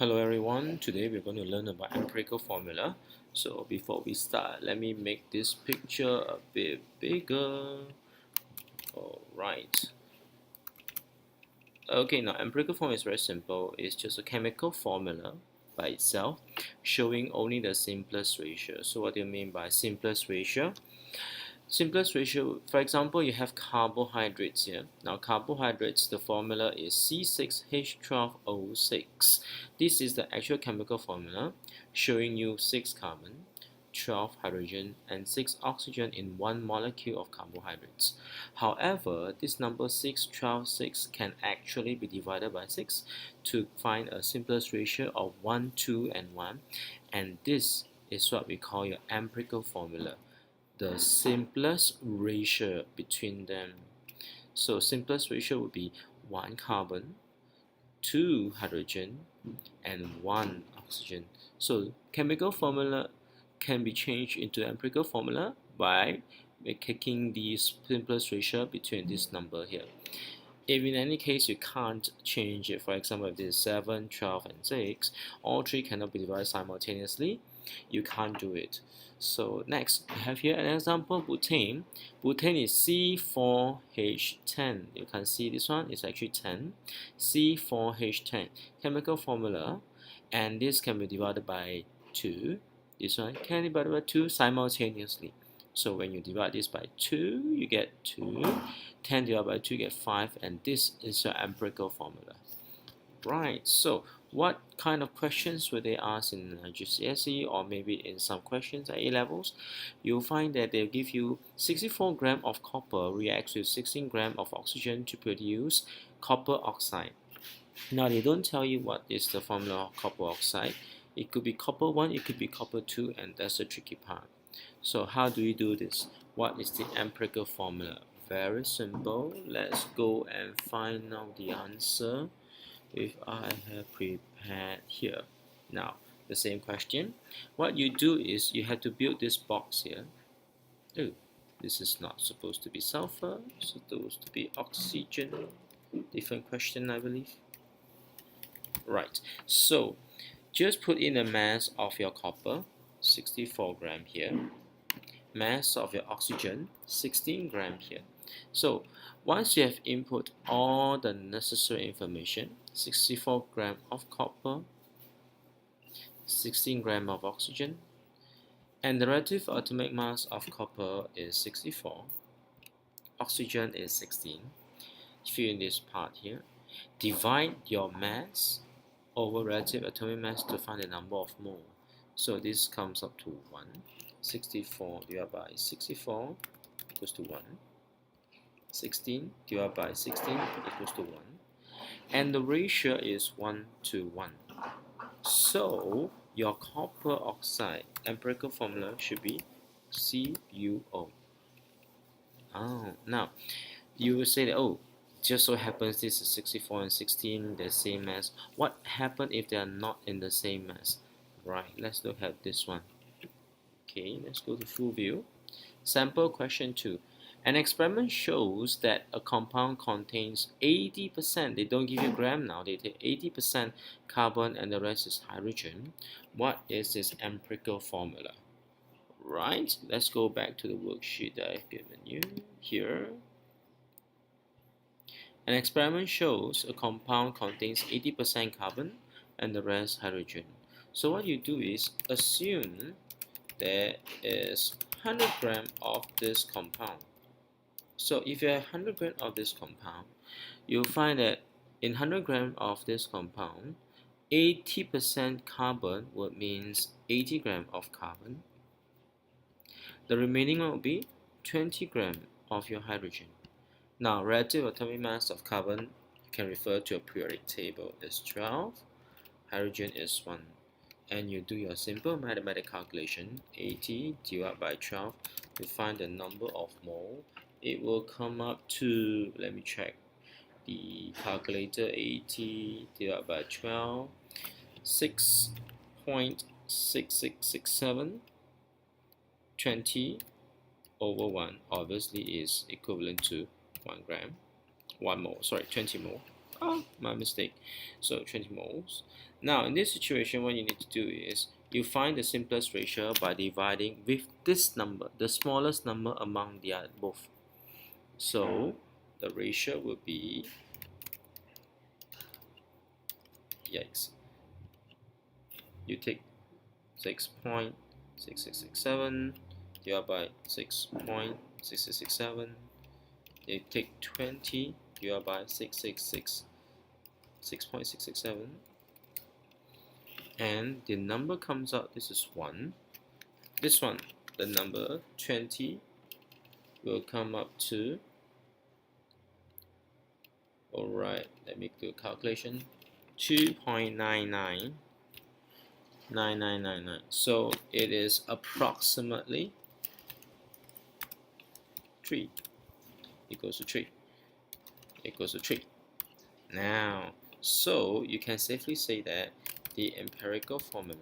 Hello everyone, today we're going to learn about empirical formula. So before we start, let me make this picture a bit bigger. Alright. Okay, now empirical formula is very simple. It's just a chemical formula by itself, showing only the simplest ratio. So what do you mean by simplest ratio? Simplest ratio, for example, you have carbohydrates here. Now carbohydrates, the formula is C6H12O6. This is the actual chemical formula showing you 6 carbon, 12 hydrogen and 6 oxygen in one molecule of carbohydrates. However, this number 6, 12, 6 can actually be divided by 6 to find a simplest ratio of 1, 2 and 1, and this is what we call your empirical formula, the simplest ratio between them. So simplest ratio would be 1 carbon, 2 hydrogen and 1 oxygen. So chemical formula can be changed into empirical formula by taking the simplest ratio between this number here. If in any case you can't change it, for example if this is 7, 12 and 6, all three cannot be divided simultaneously, you can't do it. So next, we have here an example, butane. Butane is C4H10. You can see this one is actually 10. C4H10. Chemical formula, and this can be divided by 2. This one can be divided by 2 simultaneously. So when you divide this by 2, you get 2. 10 divided by 2, you get 5. And this is your empirical formula. Right, so what kind of questions will they ask in GCSE or maybe in some questions at A levels? You'll find that they'll give you 64 grams of copper reacts with 16 grams of oxygen to produce copper oxide. Now they don't tell you what is the formula of copper oxide. It could be copper 1, it could be copper 2, and that's the tricky part. So how do we do this? What is the empirical formula? Very simple. Let's go and find out the answer if I have prepared here. Now the same question. What you do is you have to build this box here. Oh, this is not supposed to be sulfur, it's supposed to be oxygen. Different question, I believe. Right, so just put in the mass of your copper, 64 grams here, mass of your oxygen, 16 grams here. So once you have input all the necessary information, 64 grams of copper, 16 grams of oxygen, and the relative atomic mass of copper is 64, oxygen is 16. Fill in this part here. Divide your mass over relative atomic mass to find the number of mole. So this comes up to 1. 64 divided by 64 equals to 1. 16 divided by 16 equals to 1. And the ratio is 1 to 1. So your copper oxide empirical formula should be CuO. Now you will say that, oh, just so happens this is 64 and 16 the same mass. What happens if they are not in the same mass? Right, let's look at this one. Okay, let's go to full view. Sample question 2. An experiment shows that a compound contains 80%, they don't give you gram now, they take 80% carbon and the rest is hydrogen. What is its empirical formula? Right, let's go back to the worksheet that I've given you here. An experiment shows a compound contains 80% carbon and the rest hydrogen. So what you do is assume there is 100 grams of this compound. So if you have 100 grams of this compound, you'll find that in 100 grams of this compound, 80% carbon would means 80 grams of carbon. The remaining one will be 20 grams of your hydrogen. Now, relative atomic mass of carbon can refer to a periodic table is 12, hydrogen is 1. And you do your simple mathematical calculation, 80 divided by 12 to find the number of mole. It will come up to, let me check the calculator, 80 divided by 12, 6.6667, 20 over 1 obviously is equivalent to 1 gram, 1 mole, sorry, 20 mole. Oh, my mistake. So 20 moles. Now in this situation, what you need to do is you find the simplest ratio by dividing with this number, the smallest number among the other both. So the ratio will be, yikes, you take 6.6667 divided by 6.6667. You take 20 divided by 6.667, and the number comes out, this is 1. This one, the number 20 will come up to, alright, let me do a calculation, 2.999999. So it is approximately 3 equals to 3 equals to 3. Now, so you can safely say that the empirical formula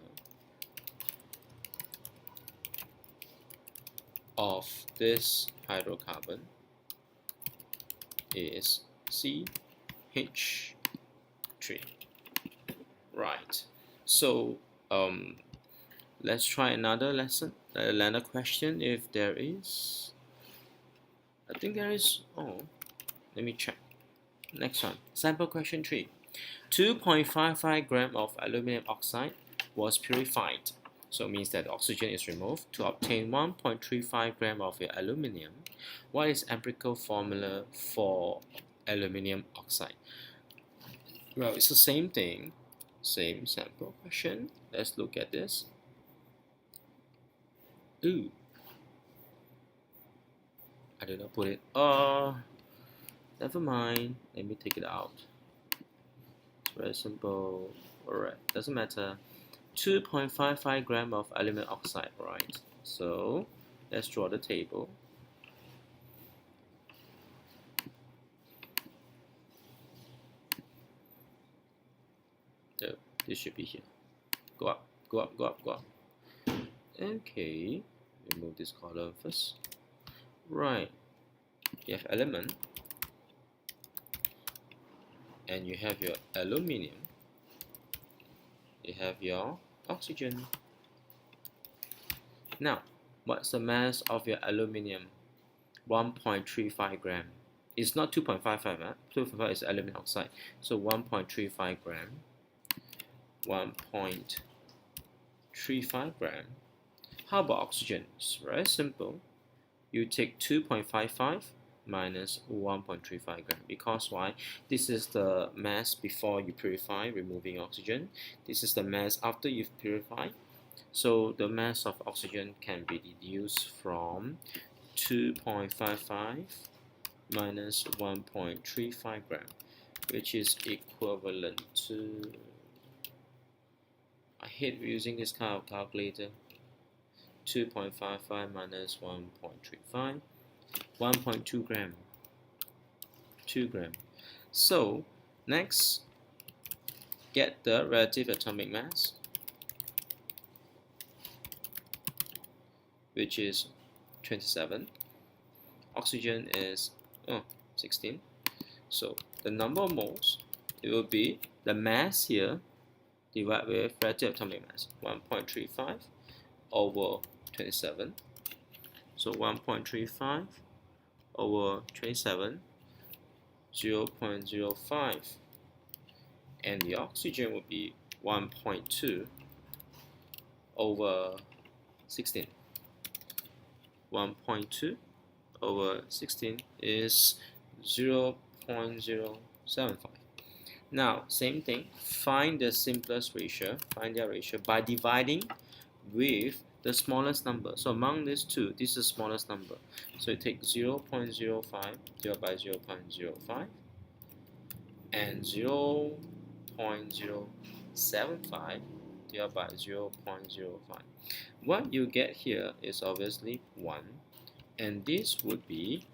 of this hydrocarbon is CH3. Right. So let's try another lesson, another question if there is. I think there is. Oh, let me check. Next one, sample question 3. 2.55 gram of aluminum oxide was purified. So it means that oxygen is removed to obtain 1.35 gram of the aluminum. What is empirical formula for aluminum oxide? Well, it's the same thing, same sample question. Let's look at this. Ooh, I did not put it. Never mind. Let me take it out. It's very simple. Alright, doesn't matter. 2.55 gram of aluminum oxide, right? So let's draw the table. So this should be here. Go up, go up, go up, go up. Okay, remove this column first. Right, you have element, and you have your aluminium, you have your oxygen. Now, what's the mass of your aluminium? 1.35 gram. It's not 2.55, 2.55 is aluminum oxide. So 1.35 gram. 1.35 gram. How about oxygen? It's very simple. You take 2.55 minus 1.35 gram. Because why? This is the mass before you purify, removing oxygen. This is the mass after you've purified. So the mass of oxygen can be deduced from 2.55 minus 1.35 gram, which is equivalent to, I hate using this kind of calculator, 2.55 minus 1.35, 1.2 gram, 2 gram. So next, get the relative atomic mass, which is 27. Oxygen is 16. So the number of moles, it will be the mass here divided with relative atomic mass, 1.35 over 27. So 1.35 over 27, 0.05, and the oxygen will be 1.2 over 16. 1.2 over 16 is 0.075. Now, same thing, find the simplest ratio, find their ratio by dividing with the smallest number. So among these two, this is the smallest number. So you take 0.05 divided by 0.05 and 0.075 divided by 0.05. What you get here is obviously 1, and this would be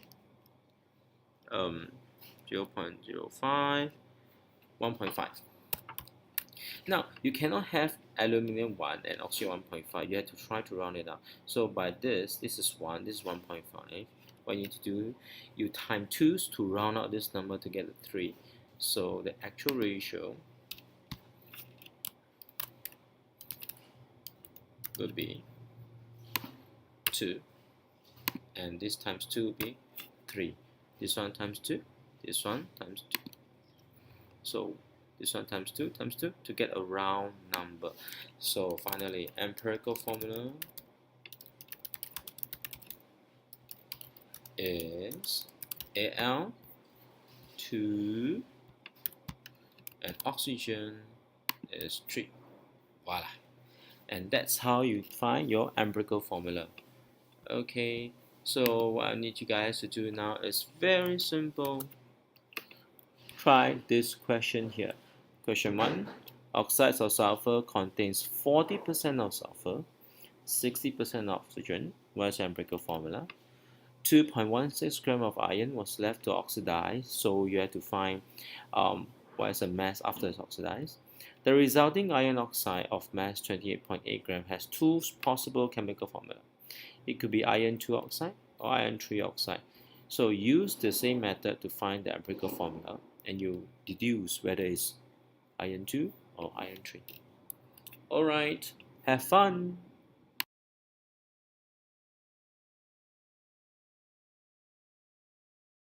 0.05, 1.5. Now, you cannot have aluminum 1 and oxygen 1.5. You have to try to round it up. So by this is 1, this is 1.5. What you need to do, you time 2s to round out this number to get the 3. So the actual ratio will be 2, and this times 2 will be 3. This one times 2, this one times 2. So this one times 2 times 2 to get a round number. So finally, empirical formula is Al 2 and oxygen is 3. Voila. And that's how you find your empirical formula. Okay, so what I need you guys to do now is very simple. Try this question here. Question 1. Oxides of sulfur contains 40% of sulfur, 60% oxygen. What's the empirical formula? 2.16 gram of iron was left to oxidize, so you have to find what is the mass after it's oxidized. The resulting iron oxide of mass 28.8 gram has two possible chemical formula. It could be iron 2 oxide or iron 3 oxide. So use the same method to find the empirical formula and you deduce whether it's iron 2 or iron 3. Alright, have fun!